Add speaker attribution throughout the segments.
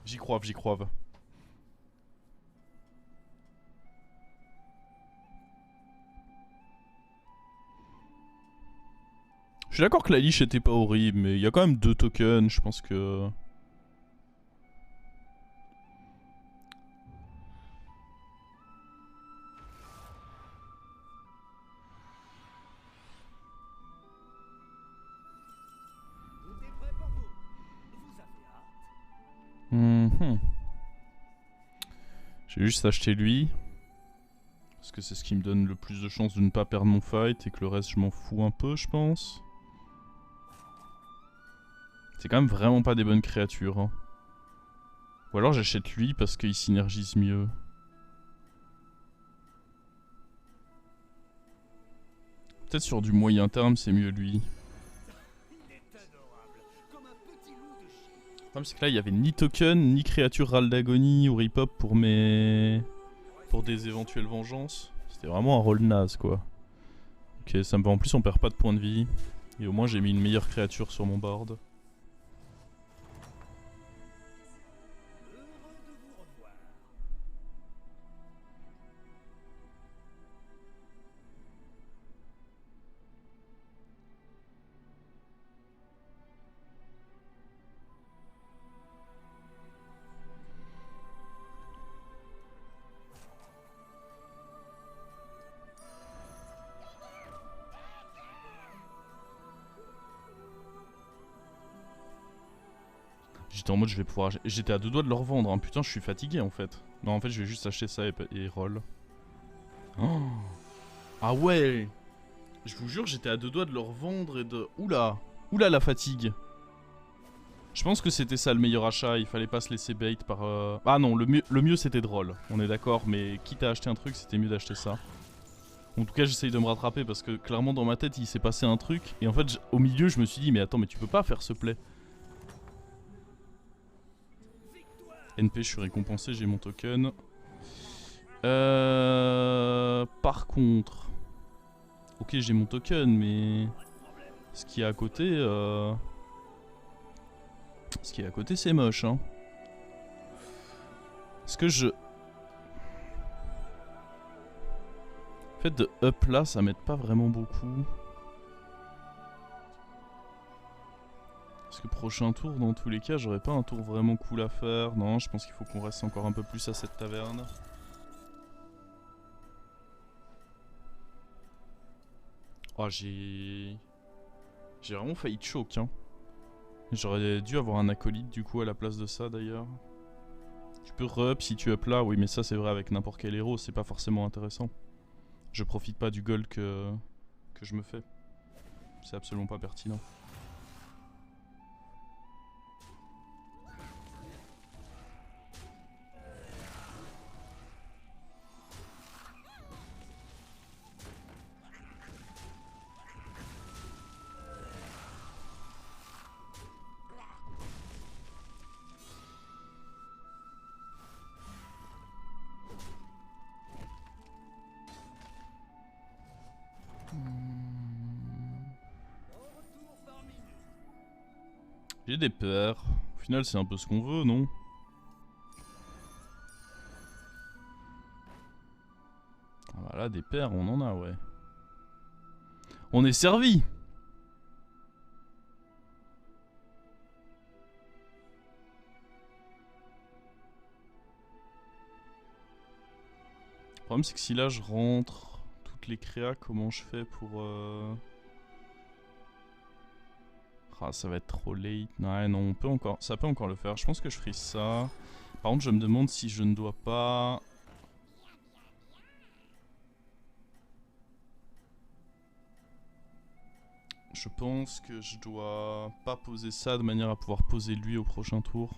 Speaker 1: J'y crois, j'y crois. Je suis d'accord que la liche était pas horrible, mais il y a quand même 2 tokens, je pense que... Mhm. Je vais juste acheter lui. Parce que c'est ce qui me donne le plus de chances de ne pas perdre mon fight et que le reste je m'en fous un peu, je pense. C'est quand même vraiment pas des bonnes créatures. Hein. Ou alors j'achète lui parce qu'il synergise mieux. Peut-être sur du moyen terme c'est mieux lui. Le problème c'est que là il y avait ni token, ni créature râle d'agonie ou rip-hop pour mes... pour des éventuelles vengeances. C'était vraiment un rôle naze quoi. Ok, ça me va. En plus on perd pas de points de vie. Et au moins j'ai mis une meilleure créature sur mon board. J'étais en mode je vais pouvoir... J'étais à 2 doigts de le revendre, hein. Putain je suis fatigué en fait. Non en fait je vais juste acheter ça et roll. Oh. Ah ouais. Je vous jure j'étais à 2 doigts de le revendre et de... Oula. Oula la fatigue. Je pense que c'était ça le meilleur achat, il fallait pas se laisser bait par... Ah non, le mieux c'était de roll, on est d'accord, mais quitte à acheter un truc c'était mieux d'acheter ça. En tout cas j'essaye de me rattraper parce que clairement dans ma tête il s'est passé un truc et en fait au milieu je me suis dit mais attends mais tu peux pas faire ce play. NP, je suis récompensé, j'ai mon token. Par contre... Ok, j'ai mon token, mais... Ce qui est à côté... Ce qui est à côté, c'est moche, hein. Est-ce que je... Le fait de up là, ça m'aide pas vraiment beaucoup. Parce que prochain tour, dans tous les cas, j'aurais pas un tour vraiment cool à faire. Non, je pense qu'il faut qu'on reste encore un peu plus à cette taverne. Oh, j'ai vraiment failli choke, hein. J'aurais dû avoir un acolyte du coup à la place de ça d'ailleurs. Tu peux re-up si tu up là, oui mais ça c'est vrai avec n'importe quel héros, c'est pas forcément intéressant. Je profite pas du gold que je me fais. C'est absolument pas pertinent. J'ai des peurs. Au final c'est un peu ce qu'on veut, non? Ah bah là des paires on en a ouais. On est servi. Le problème c'est que si là je rentre toutes les créas, comment je fais pour... Ah ça va être trop late. Ouais non, on peut encore... ça peut encore le faire. Je pense que je ferai ça. Par contre je me demande si je ne dois pas... Je pense que je dois pas poser ça de manière à pouvoir poser lui au prochain tour.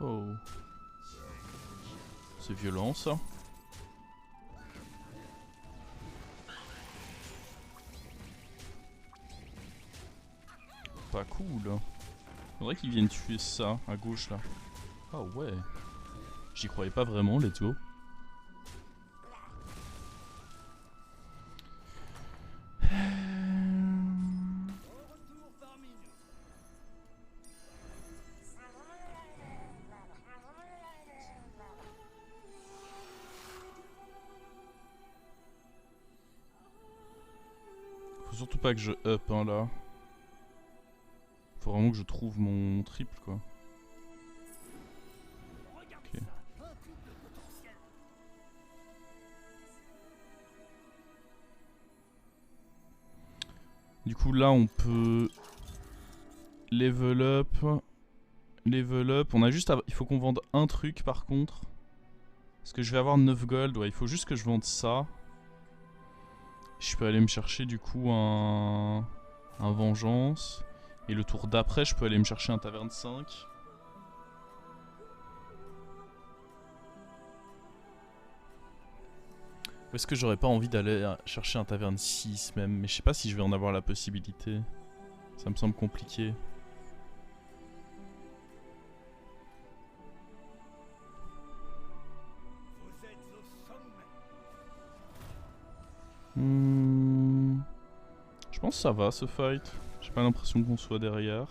Speaker 1: Oh. C'est violent ça. Pas cool. Faudrait qu'ils viennent tuer ça à gauche là. Oh ouais. J'y croyais pas vraiment, let's go. Faut surtout pas que je up hein, là. Faut vraiment que je trouve mon triple quoi. Ok. Du coup là on peut level up. Level up. On a juste il faut qu'on vende un truc par contre. Parce que je vais avoir 9 gold. Ouais, il faut juste que je vende ça. Je peux aller me chercher du coup un vengeance. Et le tour d'après, je peux aller me chercher un taverne 5. Ou est-ce que j'aurais pas envie d'aller chercher un taverne 6 même? Mais je sais pas si je vais en avoir la possibilité. Ça me semble compliqué. Je pense que ça va ce fight. J'ai pas l'impression qu'on soit derrière.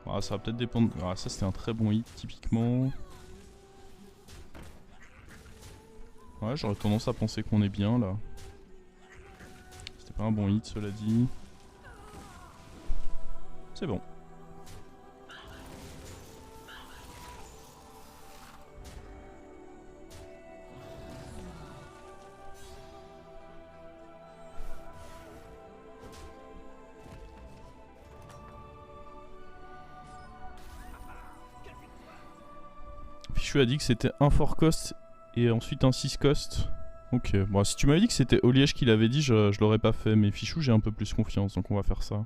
Speaker 1: Ah, ça va peut-être dépendre. Ah, ça c'était un très bon hit typiquement. Ouais, j'aurais tendance à penser qu'on est bien là. C'était pas un bon hit cela dit. C'est bon. Fichu a dit que c'était un 4 cost et ensuite un 6 cost. Ok, bon si tu m'avais dit que c'était Oliège qui l'avait dit, je l'aurais pas fait, mais Fichou j'ai un peu plus confiance, donc on va faire ça.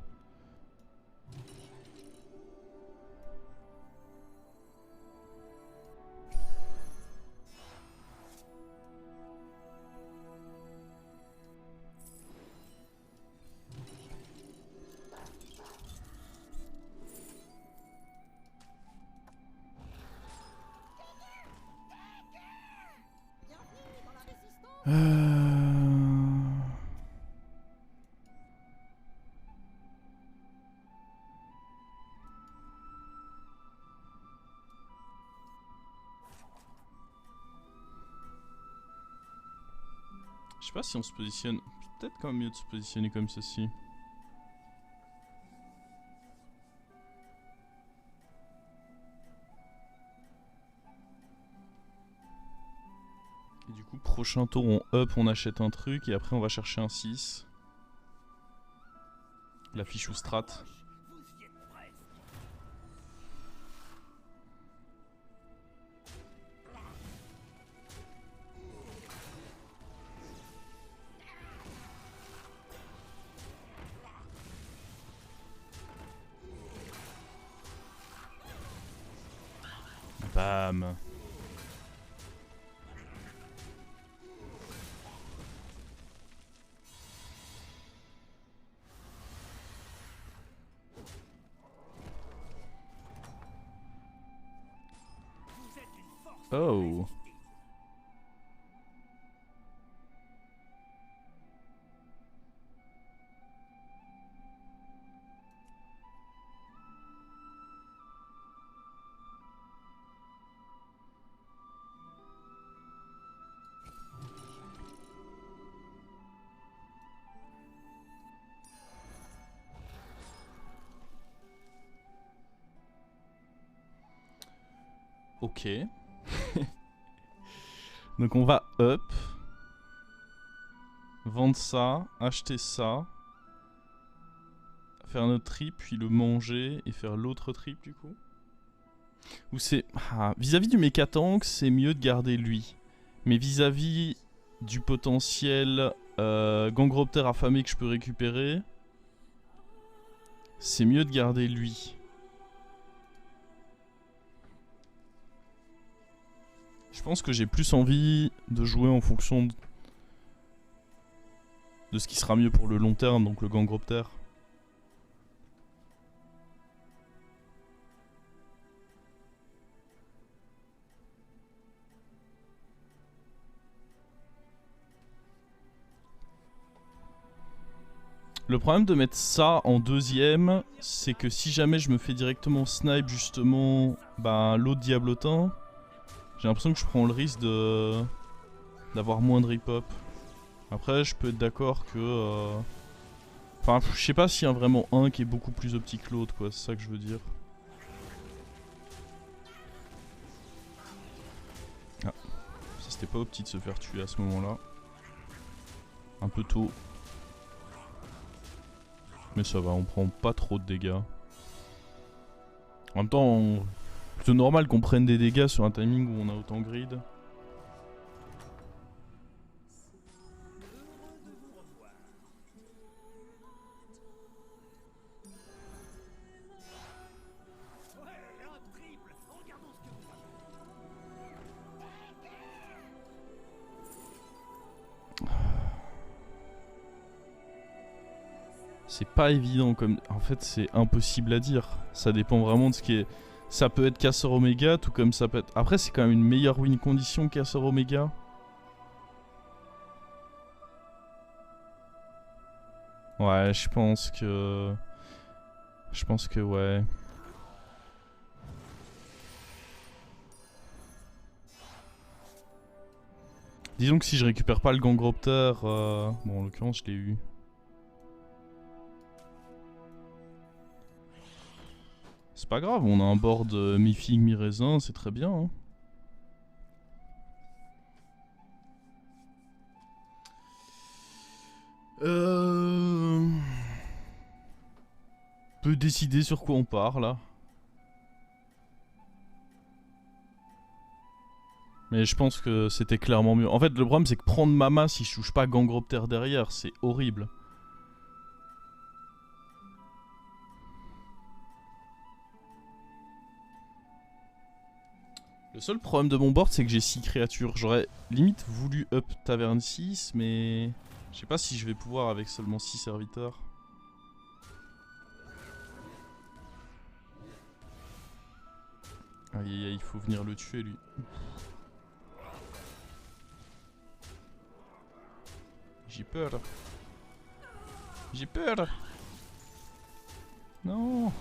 Speaker 1: Je sais pas si on se positionne... Peut-être quand même mieux de se positionner comme ceci. Et du coup, prochain tour, on up, on achète un truc et après on va chercher un 6. La fiche ou strat. Bam. Oh. Ok. Donc on va up. Vendre ça, acheter ça. Faire notre trip, puis le manger et faire l'autre trip du coup. Ou c'est... Ah, vis-à-vis du mécatank, c'est mieux de garder lui. Mais vis-à-vis du potentiel Gangroptère affamé que je peux récupérer, c'est mieux de garder lui. Je pense que j'ai plus envie de jouer en fonction de ce qui sera mieux pour le long terme, donc le Gangroptère. Le problème de mettre ça en deuxième, c'est que si jamais je me fais directement snipe justement l'autre diablotin, j'ai l'impression que je prends le risque d'avoir moins de rip-hop. Après, je peux être d'accord que... Enfin, je sais pas s'il y a vraiment un qui est beaucoup plus optique que l'autre, quoi, c'est ça que je veux dire. Ah, ça c'était pas optique de se faire tuer à ce moment-là. Un peu tôt. Mais ça va, on prend pas trop de dégâts. En même temps, c'est normal qu'on prenne des dégâts sur un timing où on a autant grid. C'est pas évident comme... En fait, c'est impossible à dire. Ça dépend vraiment de ce qui est... Ça peut être casseur Oméga, tout comme ça peut être... Après, c'est quand même une meilleure win condition que casseur Oméga. Ouais, je pense que... ouais. Disons que si je récupère pas le Gangropter... Bon, en l'occurrence, je l'ai eu. C'est pas grave, on a un board mi-figue, mi-raisin, c'est très bien. Hein. Peut décider sur quoi on part là. Mais je pense que c'était clairement mieux. En fait, le problème c'est que prendre Mama si je touche pas Gangropter derrière, c'est horrible. Le seul problème de mon board, c'est que j'ai 6 créatures. J'aurais limite voulu up Taverne 6, mais... Je sais pas si je vais pouvoir avec seulement 6 serviteurs. Aïe aïe aïe, il faut venir le tuer lui. J'ai peur. J'ai peur. Non.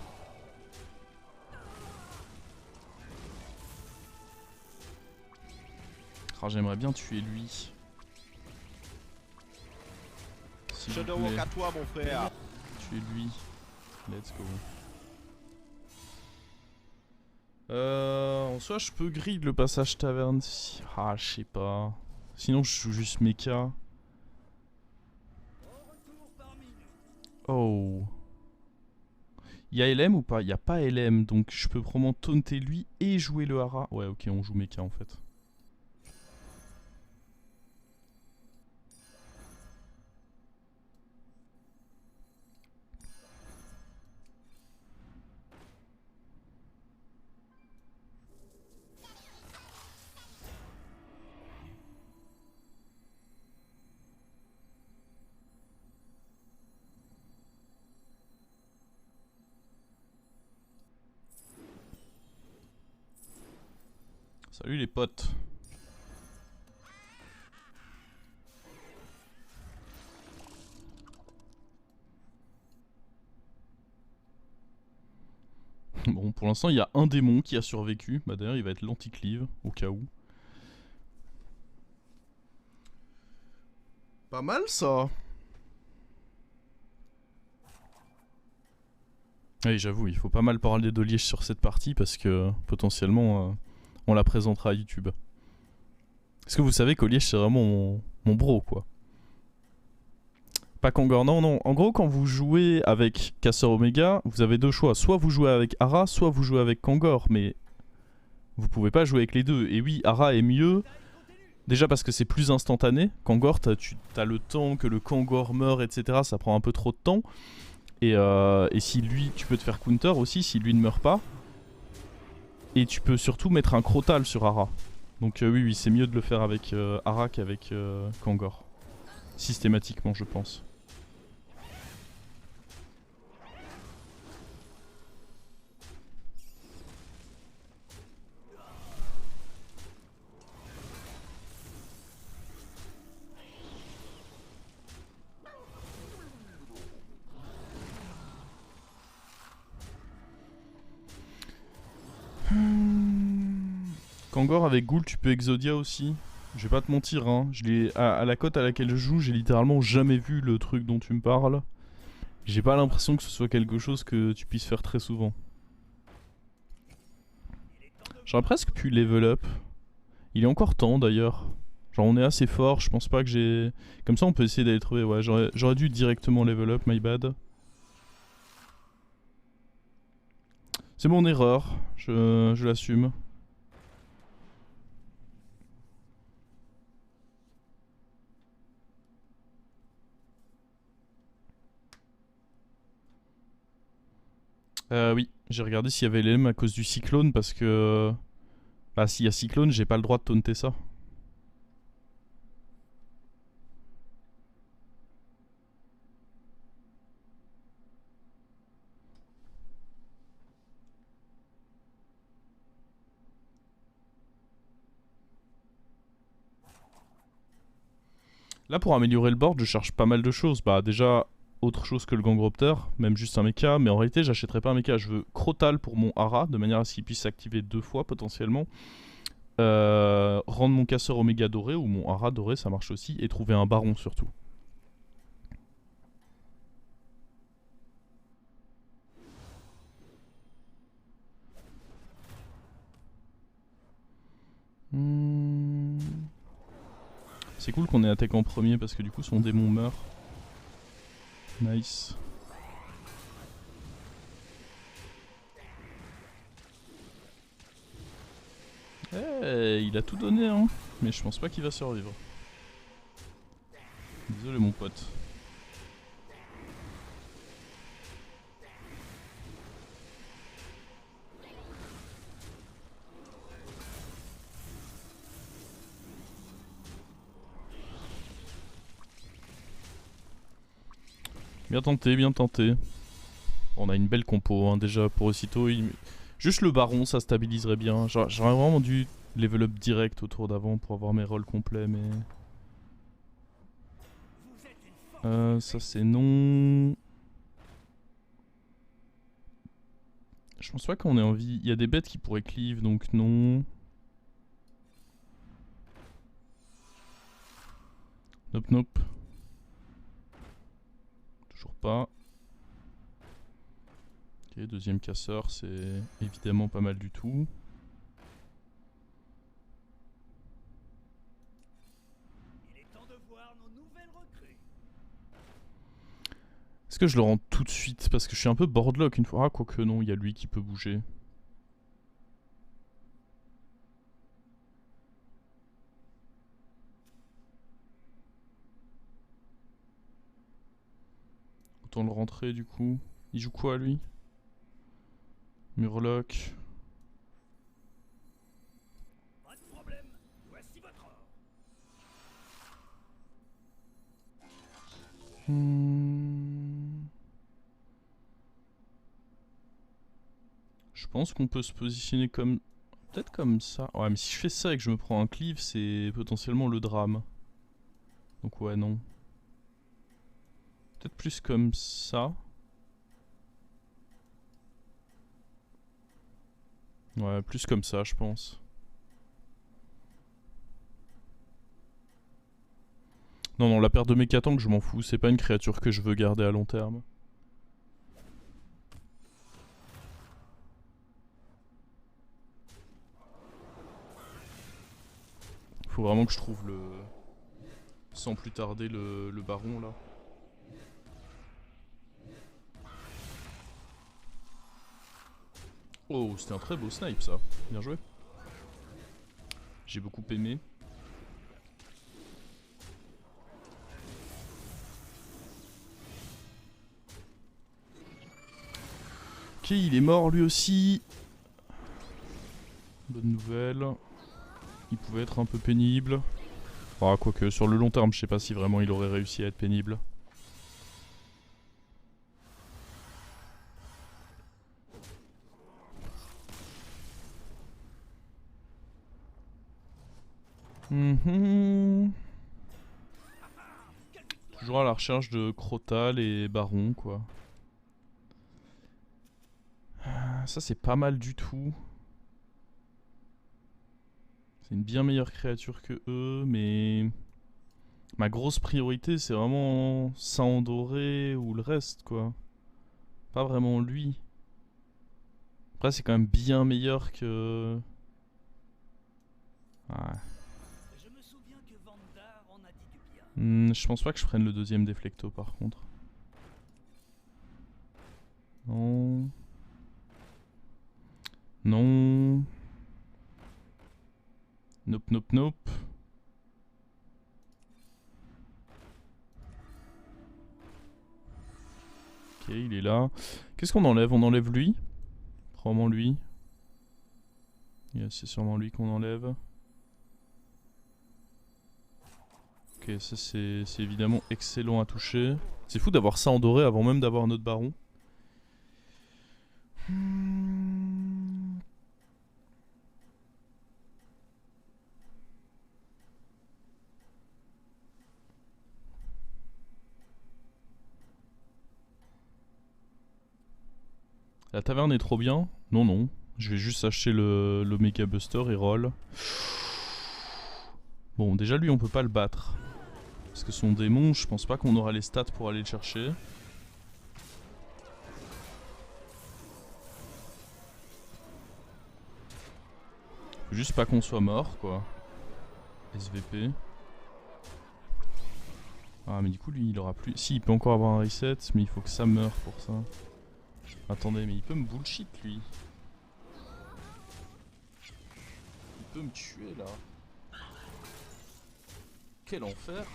Speaker 1: Oh, j'aimerais bien tuer lui.
Speaker 2: Shadowwalk à toi, mon frère.
Speaker 1: Tuer lui. Let's go. En soi, je peux grid le passage taverne. Ah, je sais pas. Sinon, je joue juste mecha. Oh. Il y a LM ou pas? Il n'y a pas LM, donc je peux probablement taunter lui et jouer le hara. Ouais, ok, on joue mecha en fait. Salut les potes. Bon, pour l'instant, il y a un démon qui a survécu. Bah d'ailleurs, il va être l'anticlive, au cas où. Pas mal ça. Oui, j'avoue, il faut pas mal parler de Liège sur cette partie parce que potentiellement on la présentera à YouTube. Est-ce que vous savez qu'Oliège c'est vraiment mon bro quoi? Pas Kangor, non, non. En gros, quand vous jouez avec Casseur Omega, vous avez deux choix. Soit vous jouez avec Hara, soit vous jouez avec Kangor. Mais vous pouvez pas jouer avec les deux. Et oui, Hara est mieux. Déjà parce que c'est plus instantané. Kangor, t'as le temps que le Kangor meurt, etc. Ça prend un peu trop de temps. Et si lui, tu peux te faire counter aussi si lui ne meurt pas. Et tu peux surtout mettre un Crotal sur Hara. Donc oui, oui, c'est mieux de le faire avec Hara qu'avec Kangor. Systématiquement, je pense. Kangor avec Ghoul, tu peux Exodia aussi. Je vais pas te mentir, hein. À la cote à laquelle je joue, j'ai littéralement jamais vu le truc dont tu me parles. J'ai pas l'impression que ce soit quelque chose que tu puisses faire très souvent. J'aurais presque pu level up. Il est encore temps d'ailleurs. Genre on est assez fort, je pense pas que j'ai... Comme ça on peut essayer d'aller trouver... Ouais, j'aurais dû directement level up, my bad. C'est mon erreur, je l'assume. Oui, j'ai regardé s'il y avait LM à cause du cyclone parce que... Bah s'il y a cyclone, j'ai pas le droit de taunter ça. Là pour améliorer le board, je cherche pas mal de choses. Bah déjà, autre chose que le Gangropter, même juste un mecha, mais en réalité j'achèterai pas un mecha, je veux Crotal pour mon Hara, de manière à ce qu'il puisse s'activer 2 fois potentiellement. Rendre mon casseur Oméga doré, ou mon Hara doré, ça marche aussi, et trouver un baron surtout. C'est cool qu'on ait attaqué en premier parce que du coup son démon meurt. Nice. Hey, il a tout donné hein, mais je pense pas qu'il va survivre. Désolé mon pote. Bien tenté, bien tenté. On a une belle compo hein, déjà pour aussitôt. Juste le baron, ça stabiliserait bien. J'aurais vraiment dû level up direct au tour d'avant pour avoir mes rolls complets, mais... ça c'est non. Je pense pas qu'on ait envie... Il y a des bêtes qui pourraient cleave, donc non. Nope, nope. Toujours pas. Ok, deuxième casseur, c'est évidemment pas mal du tout. Est-ce que je le rends tout de suite? Parce que je suis un peu boardlock une fois. Ah, quoique non, il y a lui qui peut bouger. Autant le rentrer du coup. Il joue quoi lui? Murloc.
Speaker 3: Pas de problème, voici votre or.
Speaker 1: Je pense qu'on peut se positionner comme... Peut-être comme ça. Ouais, mais si je fais ça et que je me prends un cleave, c'est potentiellement le drame. Donc ouais, non. Peut-être plus comme ça. Ouais, plus comme ça, je pense. Non, non, la paire de mécatank, je m'en fous. C'est pas une créature que je veux garder à long terme. Faut vraiment que je trouve le... Sans plus tarder le baron là. Oh, c'était un très beau snipe ça. Bien joué. J'ai beaucoup aimé. Ok, il est mort lui aussi. Bonne nouvelle. Il pouvait être un peu pénible. Ah, quoique sur le long terme, je sais pas si vraiment il aurait réussi à être pénible. Toujours à la recherche de Crotal et Baron, quoi. Ça, c'est pas mal du tout. C'est une bien meilleure créature que eux, mais... Ma grosse priorité, c'est vraiment Sang Doré ou le reste, quoi. Pas vraiment lui. Après, c'est quand même bien meilleur que... Ouais.
Speaker 3: Je me souviens que Vandar en a dit du bien.
Speaker 1: Je pense pas que je prenne le deuxième Deflecto, par contre. Non. Non. Nope, nope, nope. Ok, il est là. Qu'est-ce qu'on enlève? On enlève lui. Probablement lui. Yeah, c'est sûrement lui qu'on enlève. Ok, ça c'est évidemment excellent à toucher. C'est fou d'avoir ça en doré avant même d'avoir notre baron. La taverne est trop bien. Non, non. Je vais juste acheter le Mega Buster et roll. Bon, déjà lui on peut pas le battre. Parce que son démon, je pense pas qu'on aura les stats pour aller le chercher. Faut juste pas qu'on soit mort, quoi. SVP. Ah, mais du coup, lui, il aura plus... Si, il peut encore avoir un reset, mais il faut que ça meure pour ça. Attendez, mais il peut me bullshit, lui. Il peut me tuer, là. Quel enfer.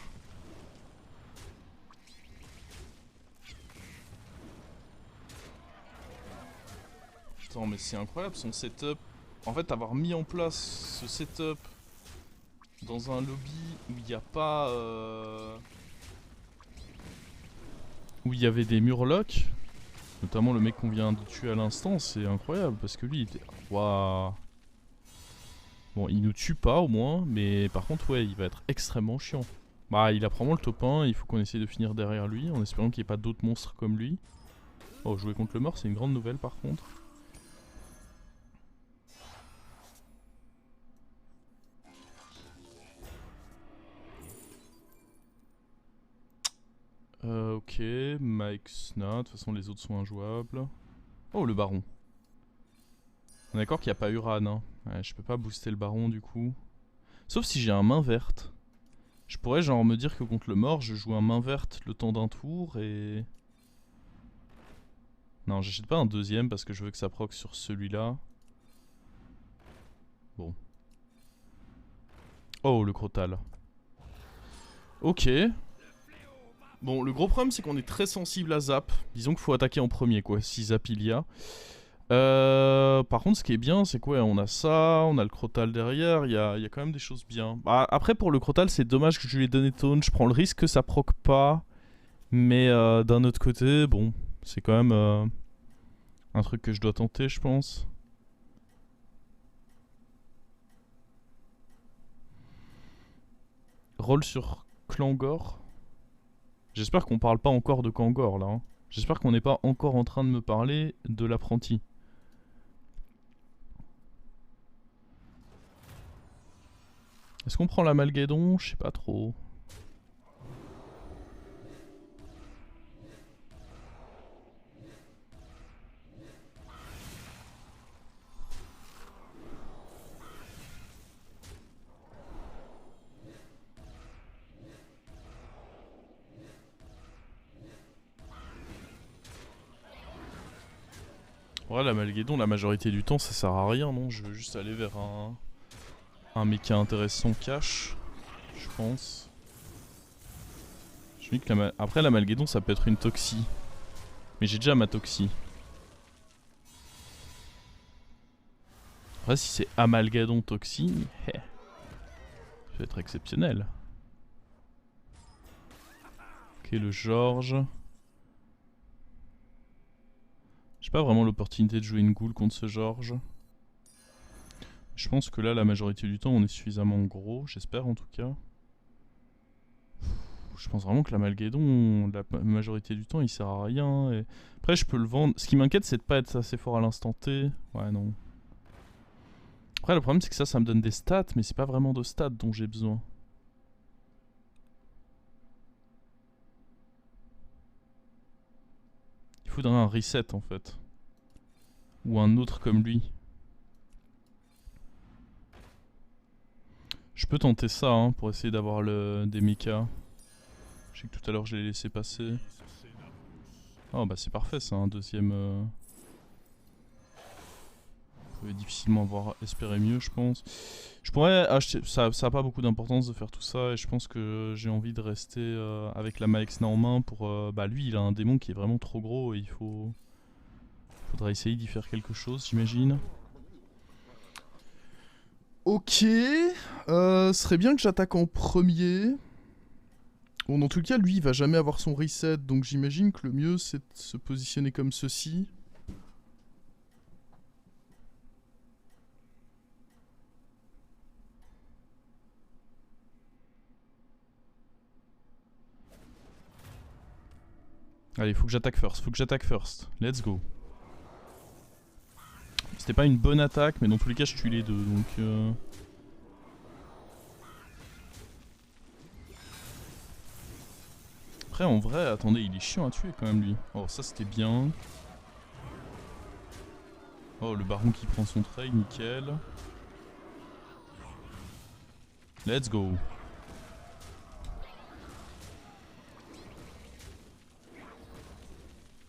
Speaker 1: Attends, mais c'est incroyable son setup. En fait, avoir mis en place ce setup dans un lobby où il n'y a pas... où il y avait des murlocs, notamment le mec qu'on vient de tuer à l'instant, c'est incroyable parce que lui il était... Waouh. Bon, il nous tue pas au moins, mais par contre, ouais, il va être extrêmement chiant. Bah, il a probablement le top 1, il faut qu'on essaye de finir derrière lui en espérant qu'il n'y ait pas d'autres monstres comme lui. Oh, jouer contre le mort, c'est une grande nouvelle par contre. Ok, Mike Snot, de toute façon les autres sont injouables. Oh, le baron. On est d'accord qu'il n'y a pas Uran, hein. Ouais, je peux pas booster le baron du coup. Sauf si j'ai un main verte. Je pourrais genre me dire que contre le mort, je joue un main verte le temps d'un tour et... Non, j'achète pas un deuxième parce que je veux que ça proc sur celui-là. Bon. Oh, le crotal. Ok. Bon, le gros problème c'est qu'on est très sensible à zap. Disons qu'il faut attaquer en premier quoi, si zap il y a. Par contre, ce qui est bien, c'est quoi? On a ça, on a le crotal derrière, il y a quand même des choses bien. Bah, après, pour le crotal, c'est dommage que je lui ai donné taunt. Je prends le risque que ça proc pas. Mais d'un autre côté, bon, c'est quand même un truc que je dois tenter, je pense. Roll sur Klangor. J'espère qu'on parle pas encore de Kangor là. Hein. J'espère qu'on n'est pas encore en train de me parler de l'apprenti. Est-ce qu'on prend l'amalgadon? Je sais pas trop. Ouais, l'amalgadon, la majorité du temps, ça sert à rien, non? Je veux juste aller vers un mecha intéressant cash, je pense. Je dis que après l'amalgadon, ça peut être une toxie. Mais j'ai déjà ma toxie. Après, si c'est amalgadon toxie, ça peut être exceptionnel. Ok, le George. J'ai pas vraiment l'opportunité de jouer une ghoul contre ce George. Je pense que là, la majorité du temps, on est suffisamment gros, j'espère en tout cas. Je pense vraiment que l'amalgadon, la majorité du temps, il sert à rien. Et... Après, je peux le vendre. Ce qui m'inquiète, c'est de pas être assez fort à l'instant T. Ouais, non. Après le problème c'est que ça me donne des stats, mais c'est pas vraiment de stats dont j'ai besoin. Il faudrait un reset en fait. Ou un autre comme lui. Je peux tenter ça hein, pour essayer d'avoir des mechas. Je sais que tout à l'heure je l'ai laissé passer. Oh bah c'est parfait, c'est un deuxième... Vous pouvez difficilement espérer mieux je pense. Je pourrais acheter... Ça a pas beaucoup d'importance de faire tout ça et je pense que j'ai envie de rester avec la Maexna en main pour... bah lui il a un démon qui est vraiment trop gros et il faut... Faudra essayer d'y faire quelque chose j'imagine. Ok, serait bien que j'attaque en premier. Bon, dans tout cas, lui, il va jamais avoir son reset, donc j'imagine que le mieux, c'est de se positionner comme ceci. Allez, faut que j'attaque first, let's go. C'était pas une bonne attaque, mais dans tous les cas, je tue les deux, donc... Après, en vrai, attendez, il est chiant à tuer quand même, lui. Oh, ça, c'était bien. Oh, le baron qui prend son trade, nickel. Let's go.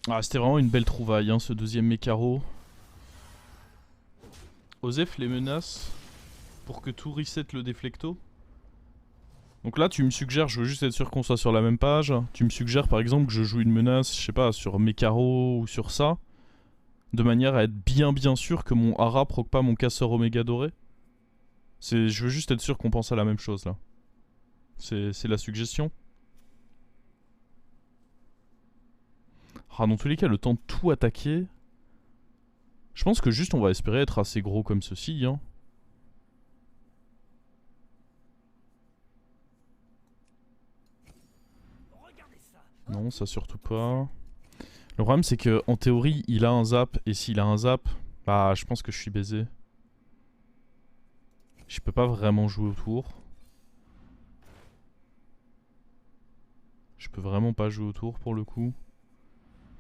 Speaker 1: Ah, c'était vraiment une belle trouvaille, hein, ce deuxième mécaro. Osef les menace pour que tout reset le déflecto. Donc là tu me suggères, je veux juste être sûr qu'on soit sur la même page. Tu me suggères par exemple que je joue une menace, je sais pas, sur Mécaro ou sur ça. De manière à être bien sûr que mon Hara proc pas mon casseur Oméga doré. Je veux juste être sûr qu'on pense à la même chose là. C'est la suggestion. Ah dans tous les cas le temps de tout attaquer... Je pense que juste on va espérer être assez gros comme ceci, hein. Non, ça surtout pas. Le problème c'est que en théorie il a un zap, et s'il a un zap, bah je pense que je suis baisé. Je peux pas vraiment jouer autour. Je peux vraiment pas jouer autour pour le coup.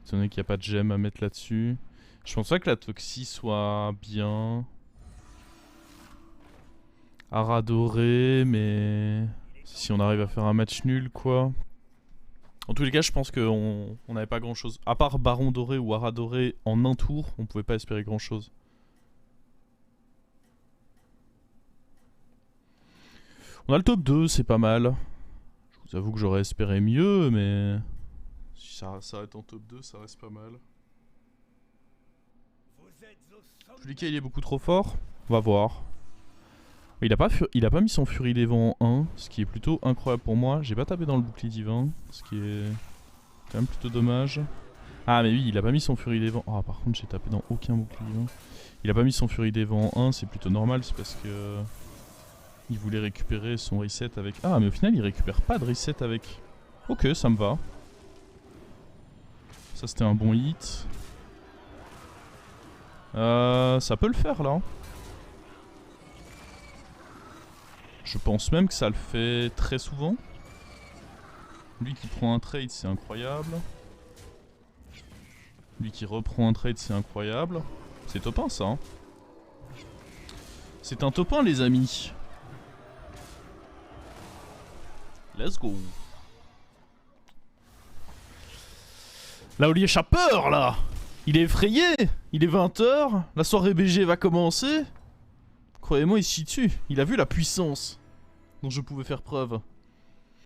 Speaker 1: Étant donné qu'il n'y a pas de gemme à mettre là-dessus. Je pense pas que la Toxie soit bien. Hara doré, mais... Si on arrive à faire un match nul, quoi. En tous les cas, je pense qu'on n'avait pas grand chose. À part Baron doré ou Hara doré en un tour, on pouvait pas espérer grand chose. On a le top 2, c'est pas mal. Je vous avoue que j'aurais espéré mieux, mais... Si ça s'arrête en top 2, ça reste pas mal. En tous les cas, il est beaucoup trop fort. On va voir. Il a pas mis son Furie des Vents en 1, ce qui est plutôt incroyable pour moi. J'ai pas tapé dans le bouclier divin, ce qui est quand même plutôt dommage. Ah mais oui, il a pas mis son Furie des Vents. Ah par contre, j'ai tapé dans aucun bouclier divin. Il a pas mis son Furie des Vents en 1, c'est plutôt normal, c'est parce que... Il voulait récupérer son reset avec... Ah mais au final, il récupère pas de reset avec... Ok, ça me va. Ça c'était un bon hit. Ça peut le faire là. Je pense même que ça le fait très souvent. Lui qui prend un trade, c'est incroyable. Lui qui reprend un trade, c'est incroyable. C'est top 1 ça. Hein. C'est un top 1 les amis. Let's go. Là, Oli échappeur là. Il est effrayé. Il est 20 h. La soirée BG va commencer. Croyez-moi, il s'y tue. Il a vu la puissance dont je pouvais faire preuve.